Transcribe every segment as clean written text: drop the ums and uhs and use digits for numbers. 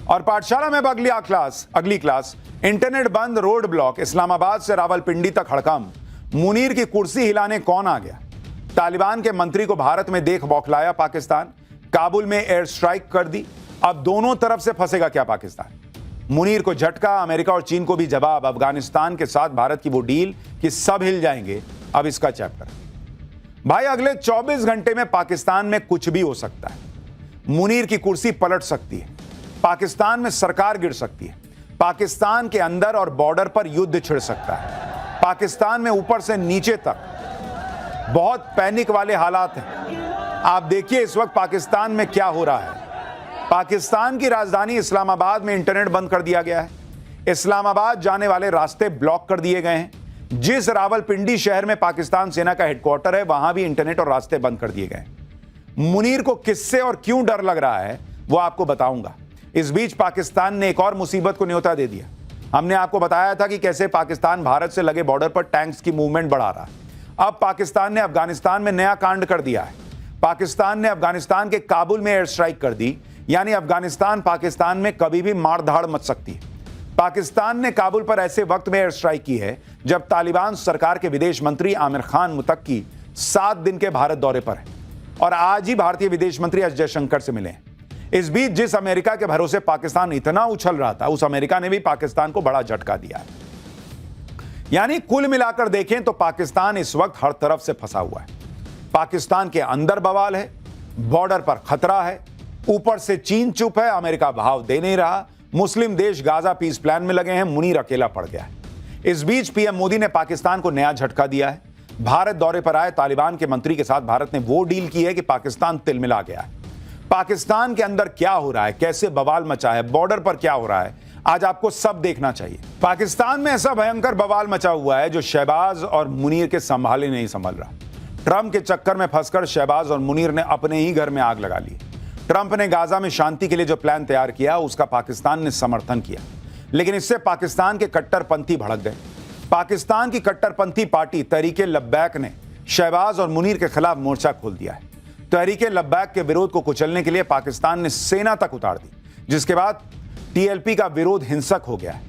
और पाठशाला में अब अगली क्लास इंटरनेट बंद, रोड ब्लॉक, इस्लामाबाद से रावलपिंडी तक हड़कंप, मुनीर की कुर्सी हिलाने कौन आ गया, तालिबान के मंत्री को भारत में देख बौखलाया पाकिस्तान, काबुल में एयर स्ट्राइक कर दी, अब दोनों तरफ से फंसेगा क्या पाकिस्तान। मुनीर को झटका, अमेरिका और चीन को भी जवाब, अफगानिस्तान के साथ भारत की वो डील कि सब हिल जाएंगे, अब इसका चैप्टर। भाई अगले 24 घंटे में पाकिस्तान में कुछ भी हो सकता है। मुनीर की कुर्सी पलट सकती है, पाकिस्तान में सरकार गिर सकती है, पाकिस्तान के अंदर और बॉर्डर पर युद्ध छिड़ सकता है, पाकिस्तान में ऊपर से नीचे तक बहुत पैनिक वाले हालात हैं। आप देखिए इस वक्त पाकिस्तान में क्या हो रहा है। पाकिस्तान की राजधानी इस्लामाबाद में इंटरनेट बंद कर दिया गया है, इस्लामाबाद जाने वाले रास्ते ब्लॉक कर दिए गए हैं, जिस रावलपिंडी शहर में पाकिस्तान सेना का हेडक्वार्टर है वहां भी इंटरनेट और रास्ते बंद कर दिए गए। मुनीर को किससे और क्यों डर लग रहा है वो आपको बताऊंगा। इस बीच पाकिस्तान ने एक और मुसीबत को न्योता दे दिया। हमने आपको बताया था कि कैसे पाकिस्तान भारत से लगे बॉर्डर पर टैंक्स की मूवमेंट बढ़ा रहा है। अब पाकिस्तान ने अफगानिस्तान में नया कांड कर दिया है। पाकिस्तान ने अफगानिस्तान के काबुल में एयर स्ट्राइक कर दी, यानी अफगानिस्तान पाकिस्तान में कभी भी मारधाड़ मच सकती है। पाकिस्तान ने काबुल पर ऐसे वक्त में एयर स्ट्राइक की है जब तालिबान सरकार के विदेश मंत्री आमिर खान मुतक्की 7 दिन के भारत दौरे पर है और आज ही भारतीय विदेश मंत्री एस जयशंकर से मिले हैं। इस बीच जिस अमेरिका के भरोसे पाकिस्तान इतना उछल रहा था, उस अमेरिका ने भी पाकिस्तान को बड़ा झटका दिया है। यानी कुल मिलाकर देखें तो पाकिस्तान इस वक्त हर तरफ से फंसा हुआ है। पाकिस्तान के अंदर बवाल है, बॉर्डर पर खतरा है, ऊपर से चीन चुप है, अमेरिका भाव दे नहीं रहा, मुस्लिम देश गाजा पीस प्लान में लगे हैं, मुनीर अकेला पड़ गया है। इस बीच पीएम मोदी ने पाकिस्तान को नया झटका दिया है। भारत दौरे पर आए तालिबान के मंत्री के साथ भारत ने वो डील की है कि पाकिस्तान तिलमिला गया है। पाकिस्तान के अंदर क्या हो रहा है, कैसे बवाल मचा है, बॉर्डर पर क्या हो रहा है, आज आपको सब देखना चाहिए। पाकिस्तान में ऐसा भयंकर बवाल मचा हुआ है जो शहबाज और मुनीर के संभाले नहीं संभल रहा। ट्रंप के चक्कर में फंसकर शहबाज और मुनीर ने अपने ही घर में आग लगा ली। ट्रंप ने गाजा में शांति के लिए जो प्लान तैयार किया उसका पाकिस्तान ने समर्थन किया, लेकिन इससे पाकिस्तान के कट्टरपंथी भड़क गए। पाकिस्तान की कट्टरपंथी पार्टी तहरीके लब्बैक ने शहबाज और मुनीर के खिलाफ मोर्चा खोल दिया है। तहरीके लब्बैक के विरोध को कुचलने के लिए पाकिस्तान ने सेना तक उतार दी, जिसके बाद टीएलपी का विरोध हिंसक हो गया है।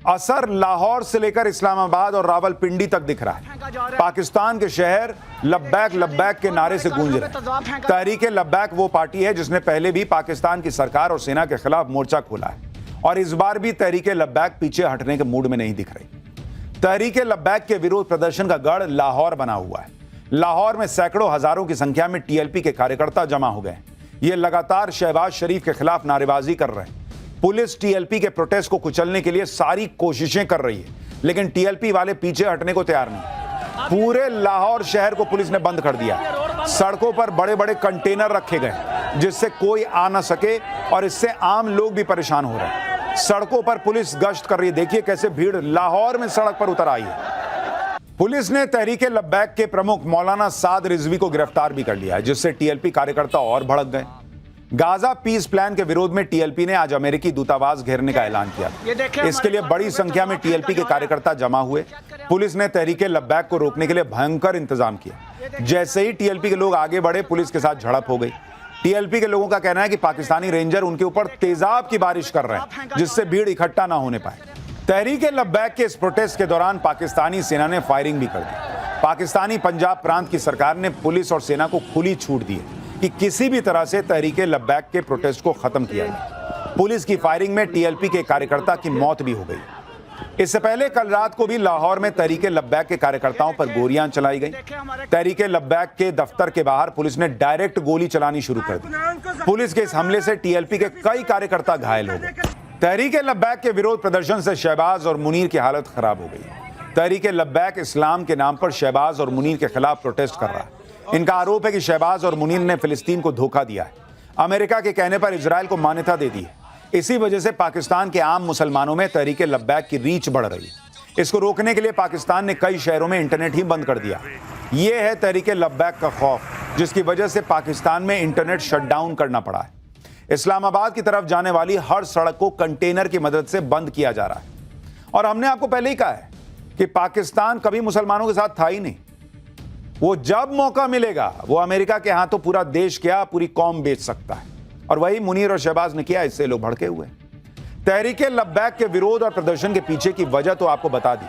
असर लाहौर से लेकर इस्लामाबाद और रावलपिंडी तक दिख रहा है। पाकिस्तान के शहर लब्बैक के नारे से गूंज रहे। तहरीके लब्बैक वो पार्टी है जिसने पहले भी पाकिस्तान की सरकार और सेना के खिलाफ मोर्चा खोला है और इस बार भी तहरीके लब्बैक पीछे हटने के मूड में नहीं दिख रही। तहरीके लब्बैक के विरोध प्रदर्शन का गढ़ लाहौर बना हुआ है। लाहौर में सैकड़ों हजारों की संख्या में टीएलपी के कार्यकर्ता जमा हो गए। ये लगातार शहबाज शरीफ के खिलाफ नारेबाजी कर रहे हैं। पुलिस टीएलपी के प्रोटेस्ट को कुचलने के लिए सारी कोशिशें कर रही है, लेकिन टीएलपी वाले पीछे हटने को तैयार नहीं। पूरे लाहौर शहर को पुलिस ने बंद कर दिया। सड़कों पर बड़े बड़े कंटेनर रखे गए जिससे कोई आ ना सके और इससे आम लोग भी परेशान हो रहे हैं। सड़कों पर पुलिस गश्त कर रही है। देखिए कैसे भीड़ लाहौर में सड़क पर उतर आई है। पुलिस ने तहरीके लब्बैक के प्रमुख मौलाना साद रिजवी को गिरफ्तार भी कर लिया है, जिससे टीएलपी कार्यकर्ता और भड़क गए। गाजा पीस प्लान के विरोध में टीएलपी ने आज अमेरिकी दूतावास घेरने का ऐलान किया। इसके लिए बड़ी संख्या में टीएलपी के कार्यकर्ता जमा हुए। पुलिस ने तहरीके लब्बैक को रोकने के लिए भयंकर इंतजाम किया। जैसे ही टीएलपी के लोग आगे बढ़े, पुलिस के साथ झड़प हो गई। टीएलपी के लोगों का कहना है कि पाकिस्तानी रेंजर उनके ऊपर तेजाब की बारिश कर रहे हैं, जिससे भीड़ इकट्ठा ना होने पाए। तहरीके लब्बैक के इस प्रोटेस्ट के दौरान पाकिस्तानी सेना ने फायरिंग भी कर दी। पाकिस्तानी पंजाब प्रांत की सरकार ने पुलिस और सेना को खुली छूट दी है कि किसी भी तरह से तहरीके लब्बैक के प्रोटेस्ट को खत्म किया जाए। पुलिस की फायरिंग में टीएलपी के कार्यकर्ता की मौत भी हो गई। इससे पहले कल रात को भी लाहौर में तहरीके लब्बैक के कार्यकर्ताओं पर गोलियां चलाई गई। तहरीके लब्बैक के दफ्तर के बाहर पुलिस ने डायरेक्ट गोली चलानी शुरू कर दी। पुलिस के इस हमले से टीएलपी के कई कार्यकर्ता घायल हो गए। तहरीके लब्बैक के विरोध प्रदर्शन से शहबाज और मुनीर की हालत खराब हो गई। तहरीके लब्बैक इस्लाम के नाम पर शहबाज और मुनीर के खिलाफ प्रोटेस्ट कर रहा है। इनका आरोप है कि शहबाज और मुनीर ने फिलिस्तीन को धोखा दिया है, अमेरिका के कहने पर इजराइल को मान्यता दे दी है। इसी वजह से पाकिस्तान के आम मुसलमानों में तहरीके लब्बैक की रीच बढ़ रही है। इसको रोकने के लिए पाकिस्तान ने कई शहरों में इंटरनेट ही बंद कर दिया। यह है तहरीके लब्बैक का खौफ, जिसकी वजह से पाकिस्तान में इंटरनेट शटडाउन करना पड़ा है। इस्लामाबाद की तरफ जाने वाली हर सड़क को कंटेनर की मदद से बंद किया जा रहा है। और हमने आपको पहले ही कहा है कि पाकिस्तान कभी मुसलमानों के साथ था ही नहीं। वो जब मौका मिलेगा वो अमेरिका के हाथों पूरा देश क्या पूरी कौम बेच सकता है। और वही मुनीर और शहबाज ने किया, इससे लोग भड़के हुए। तहरीके लब्बैक के विरोध और प्रदर्शन के पीछे की वजह तो आपको बता दी,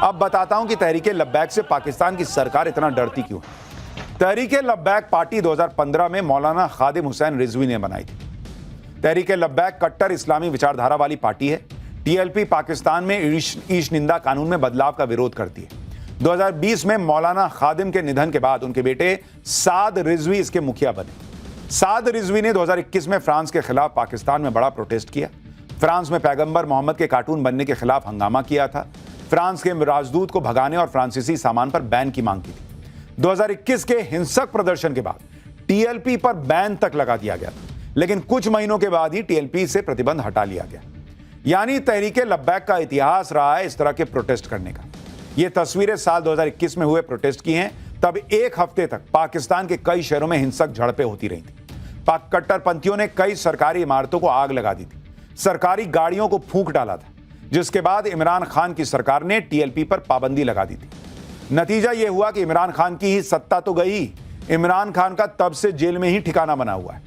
अब बताता हूं कि तहरीके लब्बैक से पाकिस्तान की सरकार इतना डरती क्यों है। तहरीके लब्बैक पार्टी 2015 में मौलाना खादिम हुसैन रिजवी ने बनाई थी। तहरीके लब्बैक कट्टर इस्लामी विचारधारा वाली पार्टी है। टीएलपी पाकिस्तान में ईश निंदा कानून में बदलाव का विरोध करती है। 2020 में मौलाना खादिम के निधन के बाद उनके बेटे साद रिजवी इसके मुखिया बने। साद रिजवी ने 2021 में फ्रांस के खिलाफ पाकिस्तान में बड़ा प्रोटेस्ट किया। फ्रांस में पैगंबर मोहम्मद के कार्टून बनने के खिलाफ हंगामा किया था। फ्रांस के राजदूत को भगाने और फ्रांसीसी सामान पर बैन की मांग की थी। 2021 के हिंसक प्रदर्शन के बाद टीएलपी पर बैन तक लगा दिया गया था, लेकिन कुछ महीनों के बाद ही टीएलपी से प्रतिबंध हटा लिया गया। यानी तहरीके लब्बैक का इतिहास रहा है इस तरह के प्रोटेस्ट करने का। ये तस्वीरें साल 2021 में हुए प्रोटेस्ट की हैं। तब एक हफ्ते तक पाकिस्तान के कई शहरों में हिंसक झड़पें होती रही थी। पाक कट्टरपंथियों ने कई सरकारी इमारतों को आग लगा दी थी, सरकारी गाड़ियों को फूंक डाला था, जिसके बाद इमरान खान की सरकार ने टीएलपी पर पाबंदी लगा दी थी। नतीजा यह हुआ कि इमरान खान की ही सत्ता तो गई, इमरान खान का तब से जेल में ही ठिकाना बना हुआ है।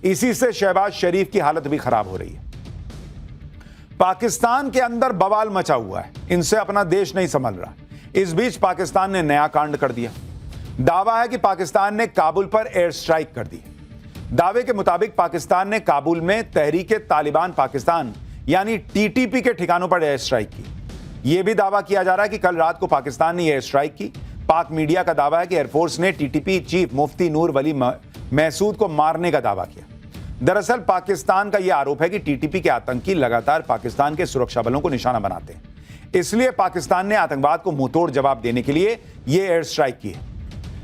इसी से शहबाज शरीफ की हालत भी खराब हो रही है। पाकिस्तान के अंदर बवाल मचा हुआ है, इनसे अपना देश नहीं संभल रहा। इस बीच पाकिस्तान ने नया कांड कर दिया। दावा है कि पाकिस्तान ने काबुल पर एयर स्ट्राइक कर दी। दावे के मुताबिक पाकिस्तान ने काबुल में तहरीके तालिबान पाकिस्तान यानी टीटीपी के ठिकानों पर एयर स्ट्राइक की। यह भी दावा किया जा रहा है कि कल रात को पाकिस्तान ने एयर स्ट्राइक की। पाक मीडिया का दावा है कि एयरफोर्स ने टीटीपी चीफ मुफ्ती नूर वली महसूद को मारने का दावा किया। दरअसल पाकिस्तान का यह आरोप है कि टीटीपी के आतंकी लगातार पाकिस्तान के सुरक्षा बलों को निशाना बनाते हैं, इसलिए पाकिस्तान ने आतंकवाद को मुंहतोड़ जवाब देने के लिए यह एयर स्ट्राइक की है।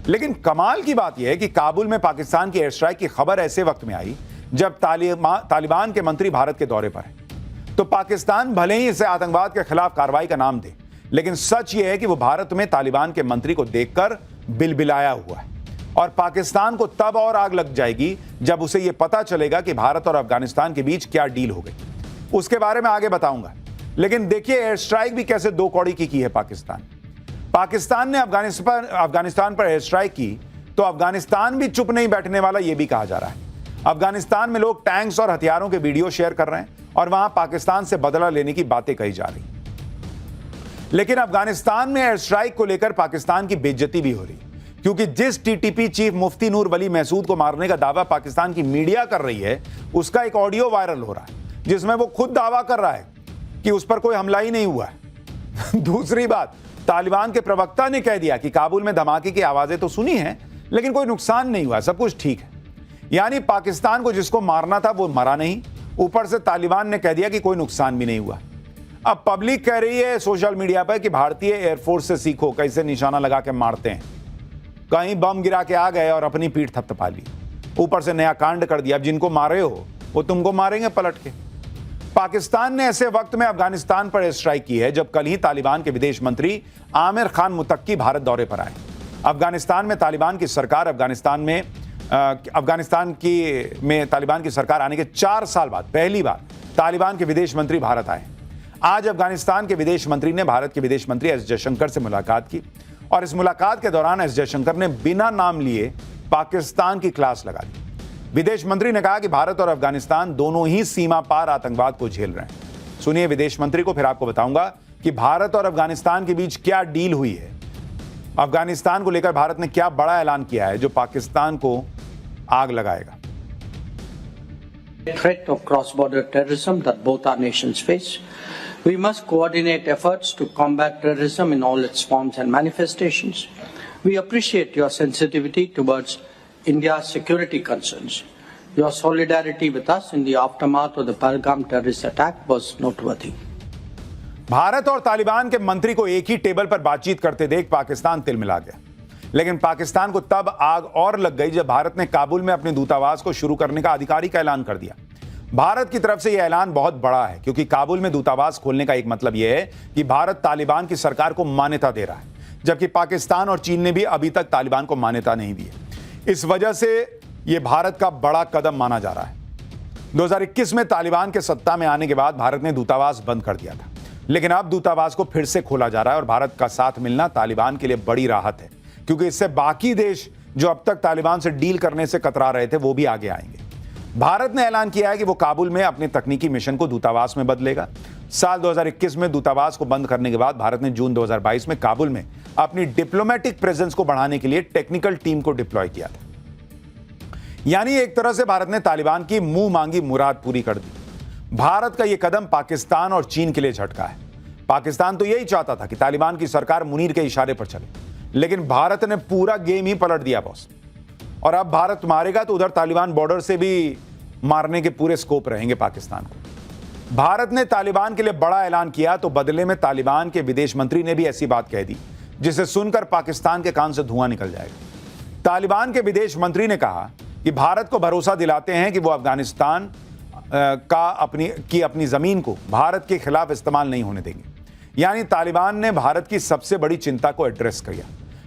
लेकिन कमाल की बात यह है कि काबुल में पाकिस्तान की एयर स्ट्राइक की खबर ऐसे वक्त में आई जब तालिबान के मंत्री भारत के दौरे पर है। तो पाकिस्तान भले ही इसे आतंकवाद के खिलाफ कार्रवाई का नाम दे, लेकिन सच यह है कि वो भारत में तालिबान के मंत्री को देखकर बिलबिलाया हुआ है। और पाकिस्तान को तब और आग लग जाएगी जब उसे यह पता चलेगा कि भारत और अफगानिस्तान के बीच क्या डील हो गई। उसके बारे में आगे बताऊंगा, लेकिन देखिए एयर स्ट्राइक भी कैसे दो कौड़ी की है। पाकिस्तान ने अफगानिस्तान पर एयर स्ट्राइक की तो अफगानिस्तान भी चुप नहीं बैठने वाला, यह भी कहा जा रहा है। अफगानिस्तान में लोग टैंक्स और हथियारों के वीडियो शेयर कर रहे हैं और वहां पाकिस्तान से बदला लेने की बातें कही जा रही। लेकिन अफगानिस्तान में एयर स्ट्राइक को लेकर पाकिस्तान की बेइज्जती भी हो रही, क्योंकि जिस टीटीपी चीफ मुफ्ती नूर वली महसूद को मारने का दावा पाकिस्तान की मीडिया कर रही है, उसका एक ऑडियो वायरल हो रहा है जिसमें वो खुद दावा कर रहा है कि उस पर कोई हमला ही नहीं हुआ है। दूसरी बात, तालिबान के प्रवक्ता ने कह दिया कि काबुल में धमाके की आवाजें तो सुनी हैं, लेकिन कोई नुकसान नहीं हुआ, सब कुछ ठीक है। यानी पाकिस्तान को जिसको मारना था वो मरा नहीं, ऊपर से तालिबान ने कह दिया कि कोई नुकसान भी नहीं हुआ। अब पब्लिक कह रही है सोशल मीडिया पर कि भारतीय एयरफोर्स से सीखो कैसे निशाना लगा के मारते हैं। कहीं बम गिरा के आ गए और अपनी पीठ थपथपा ली, ऊपर से नया कांड कर दिया। अब जिनको मारे हो वो तुमको मारेंगे पलट के। पाकिस्तान ने ऐसे वक्त में अफगानिस्तान पर एयर स्ट्राइक की है जब कल ही तालिबान के विदेश मंत्री आमिर खान मुतक्की भारत दौरे पर आए। अफगानिस्तान में तालिबान की सरकार तालिबान की सरकार आने के 4 साल बाद पहली बार तालिबान के विदेश मंत्री भारत आए। आज अफगानिस्तान के विदेश मंत्री ने भारत के विदेश मंत्री एस जयशंकर से मुलाकात की और इस मुलाकात के दौरान एस जयशंकर ने बिना नाम लिए पाकिस्तान की क्लास लगा दी। विदेश मंत्री ने कहा कि भारत और अफगानिस्तान दोनों ही सीमा पार आतंकवाद को झेल रहे हैं। सुनिए विदेश मंत्री को, फिर आपको बताऊंगा कि भारत और अफगानिस्तान के बीच क्या डील हुई है। अफगानिस्तान को लेकर भारत ने क्या बड़ा ऐलान किया है जो पाकिस्तान को आग लगाएगा। Threat of cross-border terrorism that both our nations face. We must coordinate efforts to combat terrorism in all its forms and manifestations. We appreciate your sensitivity towards India's security concerns. Your solidarity with us in the aftermath of the Pahalgam terrorist attack was noteworthy. Bharat और तालिबान के मंत्री को एक ही table पर बातचीत करते देख पाकिस्तान तिलमिला गया, लेकिन पाकिस्तान को तब आग और लग गई जब भारत ने काबुल में अपने दूतावास को शुरू करने का आधिकारिक ऐलान कर दिया। भारत की तरफ से यह ऐलान बहुत बड़ा है, क्योंकि काबुल में दूतावास खोलने का एक मतलब यह है कि भारत तालिबान की सरकार को मान्यता दे रहा है, जबकि पाकिस्तान और चीन ने भी अभी तक तालिबान को मान्यता नहीं दी है। इस वजह से यह भारत का बड़ा कदम माना जा रहा है। 2021 में तालिबान के सत्ता में आने के बाद भारत ने दूतावास बंद कर दिया था, लेकिन अब दूतावास को फिर से खोला जा रहा है और भारत का साथ मिलना तालिबान के लिए बड़ी राहत है, क्योंकि इससे बाकी देश जो अब तक तालिबान से डील करने से कतरा रहे थे वो भी आगे आएंगे। भारत ने ऐलान किया है कि वो काबुल में अपने तकनीकी मिशन को दूतावास में बदलेगा। साल 2021 में दूतावास को बंद करने के बाद भारत ने जून 2022 में काबुल में अपनी डिप्लोमेटिक प्रेजेंस को बढ़ाने के लिए टेक्निकल टीम को डिप्लॉय किया था। यानी एक तरह से भारत ने तालिबान की मुंह मांगी मुराद पूरी कर दी। भारत का यह कदम पाकिस्तान और चीन के लिए झटका है। पाकिस्तान तो यही चाहता था कि तालिबान की सरकार मुनीर के इशारे पर चले, लेकिन भारत ने पूरा गेम ही पलट दिया बॉस। और अब भारत मारेगा तो उधर तालिबान बॉर्डर से भी मारने के पूरे स्कोप रहेंगे पाकिस्तान को। भारत ने तालिबान के लिए बड़ा ऐलान किया तो बदले में तालिबान के विदेश मंत्री ने भी ऐसी बात कह दी जिसे सुनकर पाकिस्तान के कान से धुआं निकल जाएगा। तालिबान के विदेश मंत्री ने कहा कि भारत को भरोसा दिलाते हैं कि वो अफगानिस्तान की अपनी जमीन को भारत के खिलाफ इस्तेमाल नहीं होने देंगे। यानी तालिबान ने भारत की सबसे बड़ी चिंता को एड्रेस किया।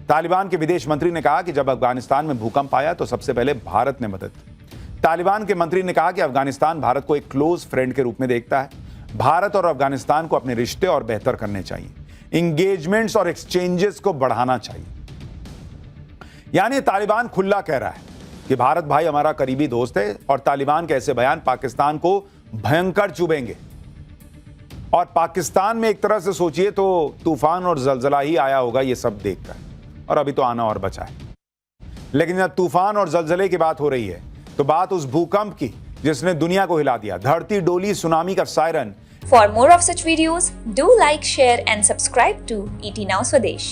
तालिबान के विदेश मंत्री ने कहा कि जब अफगानिस्तान में भूकंप आया तो सबसे पहले भारत ने मदद की। तालिबान के मंत्री ने कहा कि अफगानिस्तान भारत को एक क्लोज फ्रेंड के रूप में देखता है। भारत और अफगानिस्तान को अपने रिश्ते और बेहतर करने चाहिए, इंगेजमेंट्स और एक्सचेंजेस को बढ़ाना चाहिए। यानी तालिबान खुला कह रहा है कि भारत भाई हमारा करीबी दोस्त है और तालिबान के ऐसे बयान पाकिस्तान को भयंकर चुभेंगे। और पाकिस्तान में एक तरह से सोचिए तो तूफान और जलजला ही आया होगा ये सब देखकर, और अभी तो आना और बचा है। लेकिन जब तूफान और जलजले की बात हो रही है तो बात उस भूकंप की जिसने दुनिया को हिला दिया, धरती डोली, सुनामी का siren. For more of such videos, do like, share and subscribe to ET Now Swadesh.